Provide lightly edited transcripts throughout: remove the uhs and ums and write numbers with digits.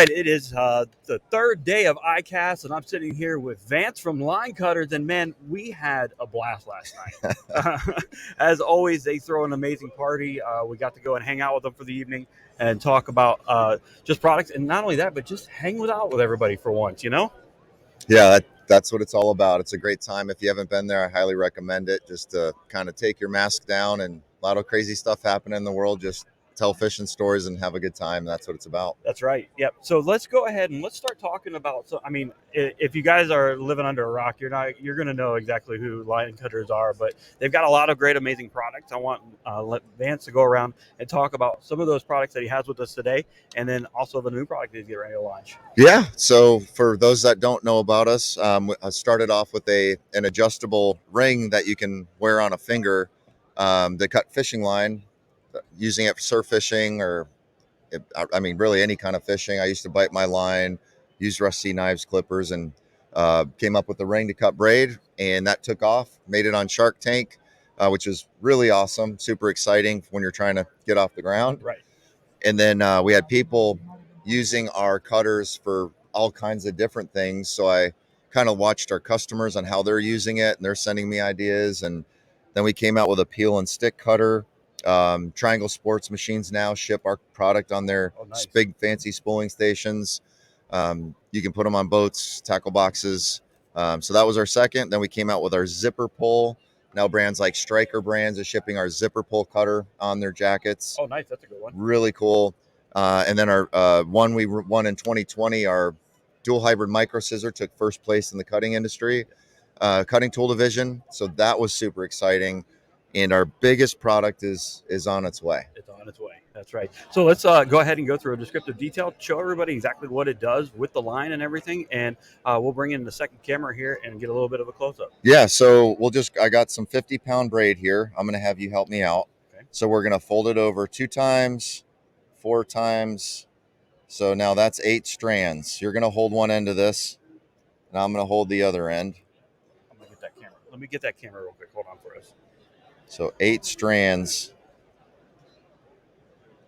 right, it is the third day of ICast, and I'm sitting here with Vance from Line Cutterz, and man, we had a blast last night. As always, they throw an amazing party. We got to go and hang out with them for the evening and talk about just products, and not only that, but just hang out with everybody for once, you know? Yeah, that's what it's all about. It's a great time. If you haven't been there, I highly recommend it. Just to kind of take your mask down, and a lot of crazy stuff happening in the world. Just tell fishing stories and have a good time. That's what it's about. That's right. Yep. So let's go ahead and let's start talking about. So I mean, if you guys are living under a rock, you're going to know exactly who Line Cutterz are. But they've got a lot of great, amazing products. I want let Vance to go around and talk about some of those products that he has with us today, and then also the new product he's getting ready to launch. Yeah. So for those that don't know about us, I started off with an adjustable ring that you can wear on a finger to cut fishing line, using it for surf fishing or I mean, really any kind of fishing. I used to bite my line, use rusty knives, clippers, and came up with a ring to cut braid, and that took off. Made it on Shark Tank, which is really awesome, super exciting when you're trying to get off the ground. Right. And then we had people using our cutters for all kinds of different things. So I kind of watched our customers on how they're using it, and they're sending me ideas. And then we came out with a peel and stick cutter. Triangle Sports Machines now ship our product on their nice. big fancy spooling stations. You can put them on boats, tackle boxes. So that was our second. Then we came out with our zipper pull. Now brands like Striker Brands are shipping our zipper pull cutter on their jackets. Oh, nice. That's a good one. Really cool. And then our one we won in 2020, our dual hybrid micro scissor took first place in the cutting industry, cutting tool division. So that was super exciting. And our biggest product is on its way. It's on its way. That's right. So let's go ahead and go through a descriptive detail, show everybody exactly what it does with the line and everything, and we'll bring in the second camera here and get a little bit of a close-up. Yeah, so I got some 50-pound braid here. I'm going to have you help me out. Okay. So we're going to fold it over 2 times, 4 times. So now that's 8 strands. You're going to hold one end of this, and I'm going to hold the other end. I'm going to get that camera. Let me get that camera real quick. Hold on for us. So 8 strands.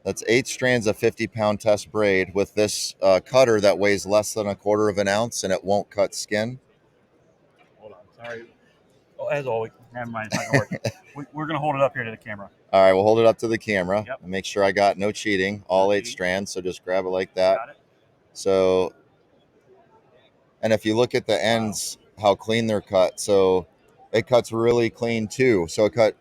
That's 8 strands of 50-pound test braid with this cutter that weighs less than 1/4 of an ounce, and it won't cut skin. Hold on. Sorry. Oh, as always, never mind. It's not going to work. We're going to hold it up here to the camera. All right, we'll hold it up to the camera. Yep. And make sure I got no cheating. All 8 strands, so just grab it like that. Got it. So, and if you look at the ends, how clean they're cut. So it cuts really clean too. So it cut,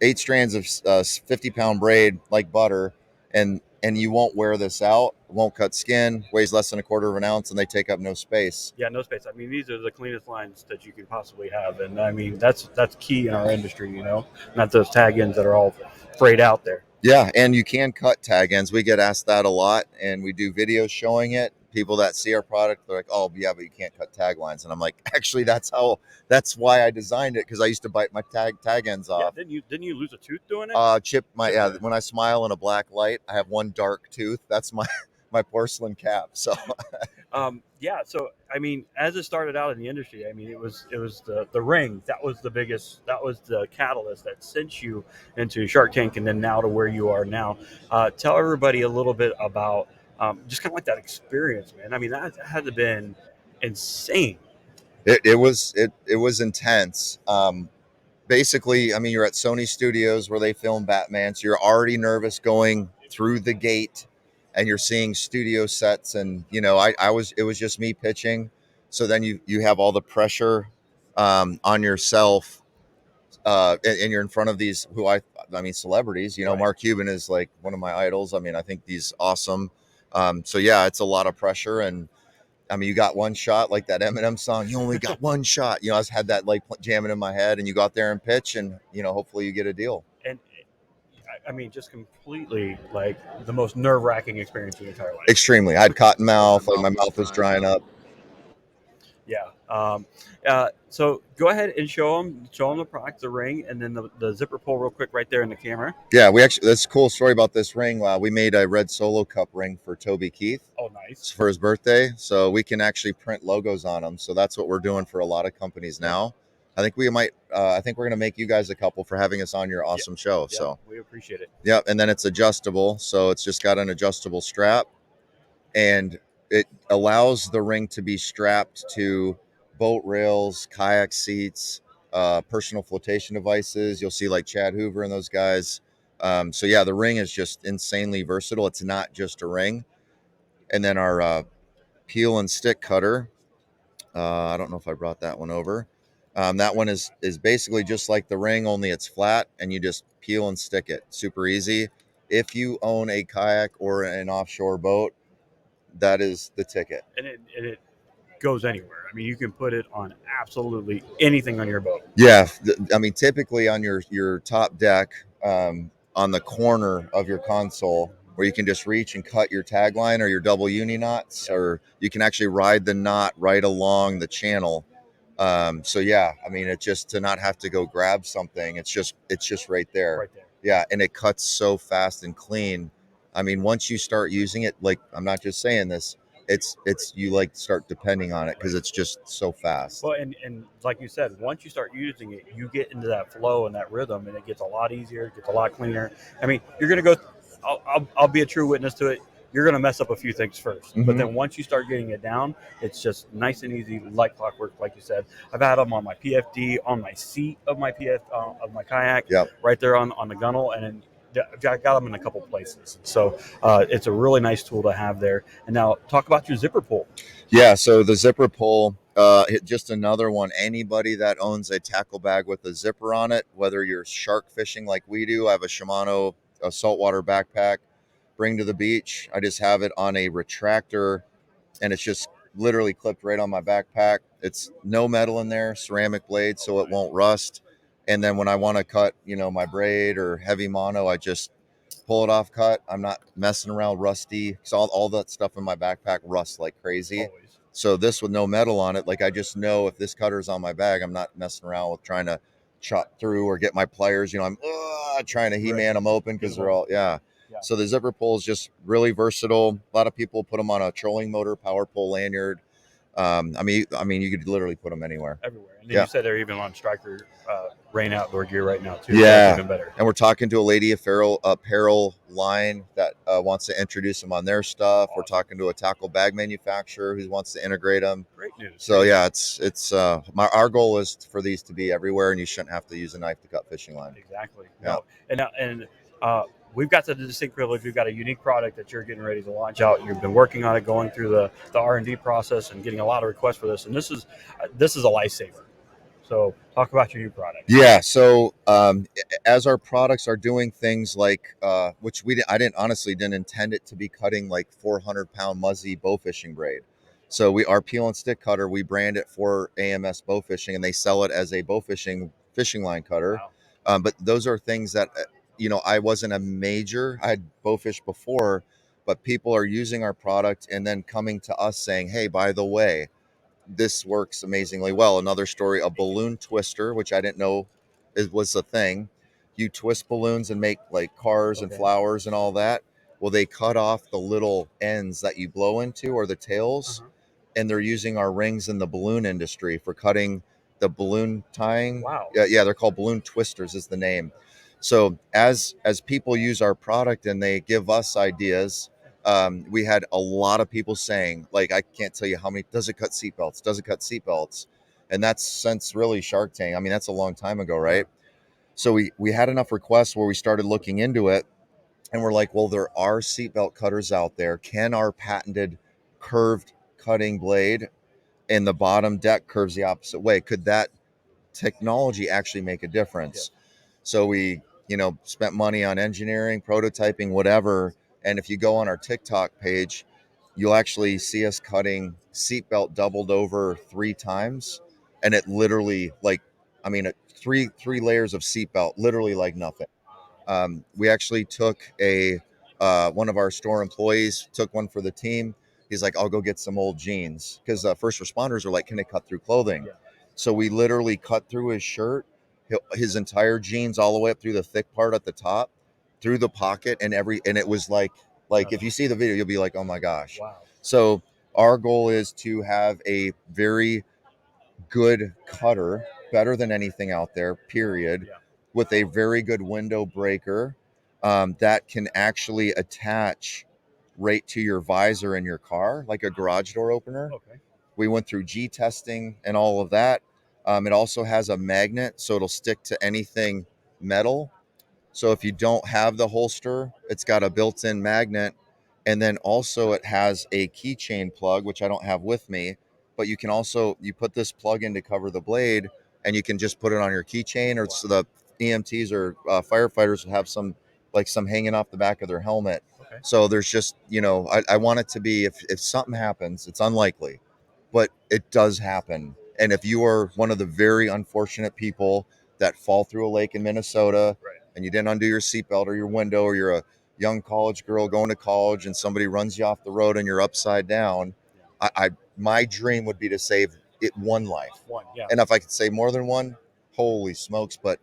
8 strands of 50-pound braid like butter, and you won't wear this out. It won't cut skin. Weighs less than 1/4 of an ounce, and they take up no space. Yeah, no space. I mean, these are the cleanest lines that you could possibly have, and I mean that's key in our industry. Not those tag ends that are all frayed out there. Yeah, and you can cut tag ends. We get asked that a lot, and we do videos showing it. People that see our product, they're like, "Oh, yeah, but you can't cut tag lines." And I'm like, "Actually, that's why I designed it, because I used to bite my tag ends off." Yeah, didn't you lose a tooth doing it? When I smile in a black light, I have one dark tooth. That's my porcelain cap. So yeah, so I mean, as it started out in the industry, I mean, it was the ring that was the biggest, that was the catalyst that sent you into Shark Tank, and then now to where you are now. Tell everybody a little bit about just kind of like that experience, man. I mean, that had to have been insane. It was intense. Basically, I mean, you're at Sony Studios where they film Batman, so you're already nervous going through the gate, and you're seeing studio sets, and it was just me pitching. So then you have all the pressure on yourself, and you're in front of these I mean celebrities. Right. Mark Cuban is like one of my idols. I mean, I think he's awesome. So yeah, it's a lot of pressure, and I mean, you got one shot, like that Eminem song. You only got one shot. I just had that like jamming in my head, and you go out there and pitch, and hopefully you get a deal. And I mean, just completely like the most nerve-wracking experience of your entire life. Extremely. I had cotton mouth, like my mouth was drying up. Yeah. So go ahead and show them the product, the ring, and then the zipper pull real quick right there in the camera. Yeah, that's a cool story about this ring. We made a red Solo Cup ring for Toby Keith. Oh, nice. For his birthday. So we can actually print logos on them. So that's what we're doing for a lot of companies now. I think we're going to make you guys a couple for having us on your awesome show. Yeah, so we appreciate it. Yeah. And then it's adjustable. So it's just got an adjustable strap. and it allows the ring to be strapped to boat rails, kayak seats, personal flotation devices. You'll see like Chad Hoover and those guys. So yeah, the ring is just insanely versatile. It's not just a ring. And then our peel and stick cutter. I don't know if I brought that one over. That one is basically just like the ring, only it's flat, and you just peel and stick it. Super easy. If you own a kayak or an offshore boat, that is the ticket. And it goes anywhere. I mean, you can put it on absolutely anything on your boat. Yeah, I mean, typically on your top deck, on the corner of your console, where you can just reach and cut your tagline or your double uni knots, or you can actually ride the knot right along the channel. So yeah, I mean, it's just to not have to go grab something. It's just right there. Right there. Yeah, and it cuts so fast and clean. I mean, once you start using it, like I'm not just saying this, it's you like start depending on it because it's just so fast. Well, and like you said, once you start using it, you get into that flow and that rhythm, and it gets a lot easier. It gets a lot cleaner. I mean, you're going to go. I'll be a true witness to it. You're going to mess up a few things 1st, but then once you start getting it down, it's just nice and easy, like clockwork, like you said. I've had them on my PFD, on my seat of my of my kayak, Yep. right there on the gunnel, and then I got them in a couple places. So it's a really nice tool to have there. And now talk about your zipper pull. Yeah, so the zipper pull, just another one. Anybody that owns a tackle bag with a zipper on it, whether you're shark fishing like we do, I have a Shimano saltwater backpack, bring to the beach. I just have it on a retractor, and it's just literally clipped right on my backpack. It's no metal in there, ceramic blade, so it won't rust. And then when I want to cut, my braid or heavy mono, I just pull it off, cut. I'm not messing around rusty because all that stuff in my backpack rusts like crazy. Always. So this with no metal on it, like I just know if this cutter's on my bag, I'm not messing around with trying to chop through or get my pliers. I'm trying to He-Man them open because they're all Yeah. So the zipper pull is just really versatile. A lot of people put them on a trolling motor, power pull lanyard. I mean, you could literally put them anywhere. Everywhere. And then you said they're even on Striker rain outdoor gear right now too. Yeah, so that's even better. And we're talking to a lady apparel line that wants to introduce them on their stuff. Awesome. We're talking to a tackle bag manufacturer who wants to integrate them. Great news. So yeah, it's our goal is for these to be everywhere, and you shouldn't have to use a knife to cut fishing line. Exactly. Yeah. No. And we've got the distinct privilege. We've got a unique product that you're getting ready to launch out. You've been working on it, going through the R&D process, and getting a lot of requests for this. And this is a lifesaver. So talk about your new product. Yeah. So as our products are doing things like, which I didn't intend it to be cutting like 400-pound Muzzy bow fishing braid. So our peel and stick cutter, we brand it for AMS bow fishing, and they sell it as a bow fishing line cutter. Wow. But those are things that, I wasn't a major. I had bow fished before, but people are using our product and then coming to us saying, hey, by the way, this works amazingly well. Another story, a balloon twister, which I didn't know was a thing. You twist balloons and make like cars and flowers and all that. Well, they cut off the little ends that you blow into or the tails, and they're using our rings in the balloon industry for cutting the balloon tying. Wow. Yeah, they're called balloon twisters is the name. So as people use our product and they give us ideas, we had a lot of people saying, like, I can't tell you how many, does it cut seatbelts? Does it cut seatbelts? And that's since really Shark Tank. I mean, that's a long time ago, right? So we had enough requests where we started looking into it, and we're like, well, there are seatbelt cutters out there. Can our patented curved cutting blade and the bottom deck curves the opposite way, could that technology actually make a difference? So we, spent money on engineering, prototyping, whatever. And if you go on our TikTok page, you'll actually see us cutting seatbelt doubled over 3 times. And it literally three layers of seatbelt, literally like nothing. We actually took one of our store employees took one for the team. He's like, I'll go get some old jeans, because first responders are like, can they cut through clothing? So we literally cut through his shirt, his entire jeans, all the way up through the thick part at the top, through the pocket, and it was like if you see the video, you'll be like, oh my gosh. Wow. So our goal is to have a very good cutter, better than anything out there, period, with a very good window breaker that can actually attach right to your visor in your car, like a garage door opener. Okay. We went through G testing and all of that. It also has a magnet, so it'll stick to anything metal. So if you don't have the holster, it's got a built-in magnet. And then also it has a keychain plug, which I don't have with me, but you can also, you put this plug in to cover the blade, and you can just put it on your keychain, or so the EMTs or firefighters will have some, like some hanging off the back of their helmet. Okay. So there's just, I want it to be, if something happens, it's unlikely, but it does happen. And if you are one of the very unfortunate people that fall through a lake in Minnesota, Right. and you didn't undo your seatbelt or your window, or you're a young college girl going to college and somebody runs you off the road and you're upside down, I my dream would be to save it one life. One, yeah. And if I could save more than one, holy smokes. But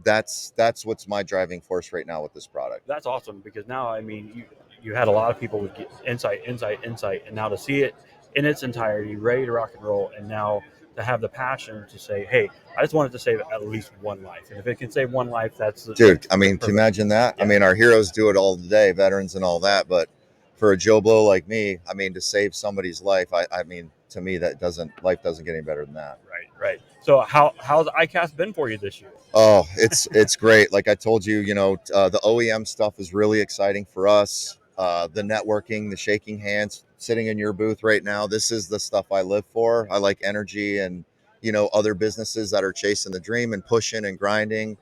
that's what's my driving force right now with this product. That's awesome, because now, I mean, you had a lot of people with insight, and now to see it in its entirety, ready to rock and roll, and now to have the passion to say, hey, I just wanted to save at least one life. And if it can save one life, that's dude. I mean, can you imagine that? Yeah. I mean, our heroes do it all day, veterans and all that. But for a Joe Blow like me, I mean, to save somebody's life, I mean, to me, life doesn't get any better than that. Right. So how's ICast been for you this year? Oh, it's great. Like I told you, the OEM stuff is really exciting for us. The networking, the shaking hands, sitting in your booth right now. This is the stuff I live for. I like energy and, other businesses that are chasing the dream and pushing and grinding.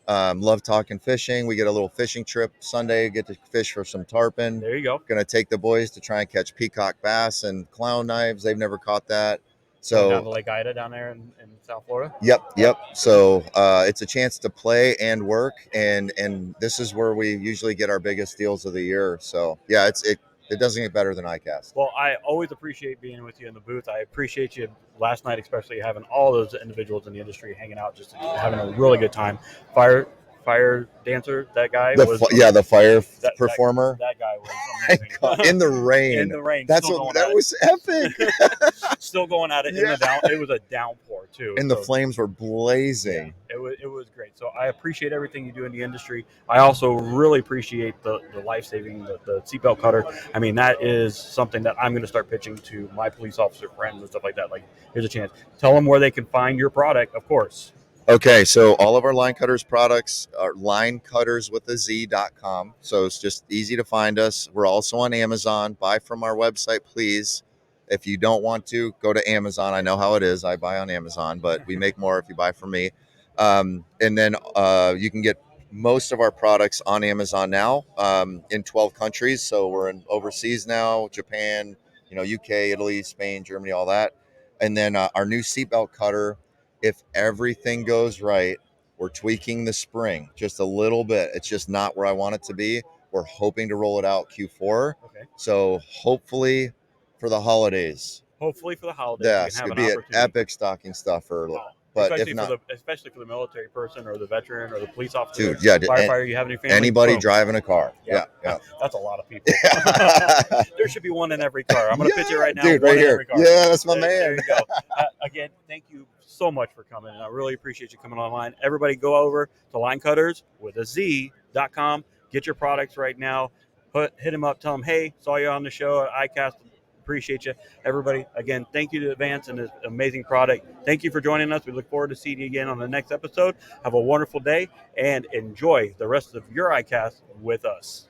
Love talking fishing. We get a little fishing trip Sunday, get to fish for some tarpon. There you go. Going to take the boys to try and catch peacock bass and clown knives. They've never caught that. So down to Lake Ida down there in South Florida. Yep. So it's a chance to play and work, and this is where we usually get our biggest deals of the year. So yeah, it doesn't get better than ICast. Well, I always appreciate being with you in the booth. I appreciate you last night, especially having all those individuals in the industry hanging out, just having a really good time. Fire dancer, that guy the fire performer. That guy was amazing. In the rain. In the rain. That was epic. Still going at it. Yeah. It was a downpour too. And the flames were blazing. Yeah, it was great. So I appreciate everything you do in the industry. I also really appreciate the life-saving, the seatbelt cutter. I mean, that is something that I'm going to start pitching to my police officer friends and stuff like that. Like, here's a chance. Tell them where they can find your product, of course. Okay, so all of our Line Cutterz products are linecutterz.com. So it's just easy to find us. We're also on Amazon. Buy from our website, please. If you don't want to, go to Amazon. I know how it is. I buy on Amazon, but we make more if you buy from me. And then you can get most of our products on Amazon now in 12 countries. So we're in overseas now, Japan, UK, Italy, Spain, Germany, all that. And then our new seatbelt cutter, if everything goes right, we're tweaking the spring just a little bit. It's just not where I want it to be. We're hoping to roll it out Q4. Okay. So hopefully for the holidays. Yeah, it could be an epic stocking stuffer. But especially if not, especially for the military person or the veteran or the police officer, dude, yeah, firefighter, you have any family? Anybody driving a car. Yeah. That's a lot of people. There should be one in every car. I'm going to pitch it right now. Dude, right here. Yeah, that's my man. There you go. Again, thank you so much for coming, and I really appreciate you coming online. Everybody go over to Line Cutterz with a Z.com. Get your products right now. Hit him up. Tell him, hey, saw you on the show at ICast. Appreciate you. Everybody, again, thank you to Advance and this amazing product. Thank you for joining us. We look forward to seeing you again on the next episode. Have a wonderful day and enjoy the rest of your ICast with us.